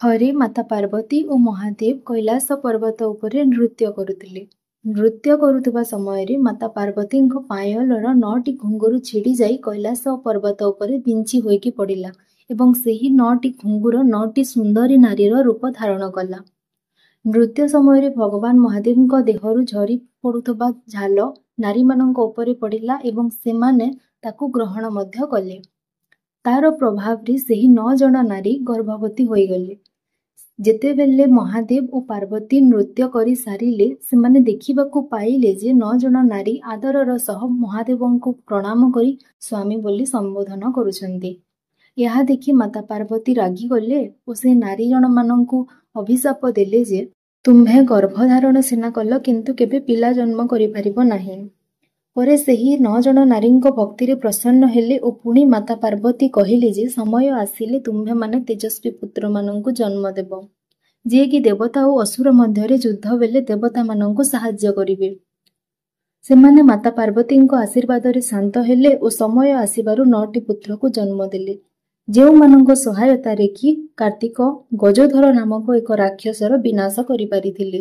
ଥରେ ମାତା ପାର୍ବତୀ ଓ ମହାଦେବ କୈଳାସ ପର୍ବତ ଉପରେ ନୃତ୍ୟ କରୁଥିଲେ। ନୃତ୍ୟ କରୁଥିବା ସମୟରେ ମାତା ପାର୍ବତୀଙ୍କ ପାୟଲର 9ଟି ଘୁଙ୍ଗୁରୁ ଛିଡ଼ି ଯାଇ କୈଳାସ ପର୍ବତ ଉପରେ ବିଞ୍ଚି ହୋଇକି ପଡ଼ିଲା ଏବଂ ସେହି 9ଟି ଘୁଙ୍ଗୁର 9ଟି ସୁନ୍ଦରୀ ନାରୀର ରୂପ ଧାରଣ କଲା। ନୃତ୍ୟ ସମୟରେ ଭଗବାନ ମହାଦେବଙ୍କ ଦେହରୁ ଝରି ପଡ଼ୁଥିବା ଝାଲ ନାରୀମାନଙ୍କ ଉପରେ ପଡ଼ିଲା ଏବଂ ସେମାନେ ତାକୁ ଗ୍ରହଣ ମଧ୍ୟ କଲେ। ତାର ପ୍ରଭାବରେ ସେହି 9 ଜଣ ନାରୀ ଗର୍ଭବତୀ ହୋଇଗଲେ। ଯେତେବେଳେ ମହାଦେବ ଓ ପାର୍ବତୀ ନୃତ୍ୟ କରି ସାରିଲେ ସେମାନେ ଦେଖିବାକୁ ପାଇଲେ ଯେ 9 ଜଣ ନାରୀ ଆଦରର ସହ ମହାଦେବଙ୍କୁ ପ୍ରଣାମ କରି ସ୍ୱାମୀ ବୋଲି ସମ୍ବୋଧନ କରୁଛନ୍ତି। ଏହା ଦେଖି ମାତା ପାର୍ବତୀ ରାଗିଗଲେ ଓ ସେ ନାରୀ ଜଣମାନଙ୍କୁ ଅଭିଶାପ ଦେଲେ ଯେ ତୁମ୍ଭେ ଗର୍ଭଧାରଣ ସିନା କଲ କିନ୍ତୁ କେବେ ପିଲା ଜନ୍ମ କରିପାରିବ ନାହିଁ। ପରେ ସେହି 9 ଜଣ ନାରୀଙ୍କ ଭକ୍ତିରେ ପ୍ରସନ୍ନ ହେଲେ ଓ ପୁଣି ମାତା ପାର୍ବତୀ କହିଲେ ଯେ ସମୟ ଆସିଲେ ତୁମ୍ଭେମାନେ ତେଜସ୍ୱୀ ପୁତ୍ରମାନଙ୍କୁ ଜନ୍ମ ଦେବ, ଯିଏକି ଦେବତା ଓ ଅସୁର ମଧ୍ୟରେ ଯୁଦ୍ଧ ବେଳେ ଦେବତାମାନଙ୍କୁ ସାହାଯ୍ୟ କରିବେ। ସେମାନେ ମାତା ପାର୍ବତୀଙ୍କ ଆଶୀର୍ବାଦରେ ଶାନ୍ତ ହେଲେ ଓ ସମୟ ଆସିବାରୁ 9ଟି ପୁତ୍ରକୁ ଜନ୍ମ ଦେଲେ, ଯେଉଁମାନଙ୍କ ସହାୟତାରେ କି କାର୍ତ୍ତିକ ଗଜଧର ନାମକ ଏକ ରାକ୍ଷସର ବିନାଶ କରିପାରିଥିଲେ।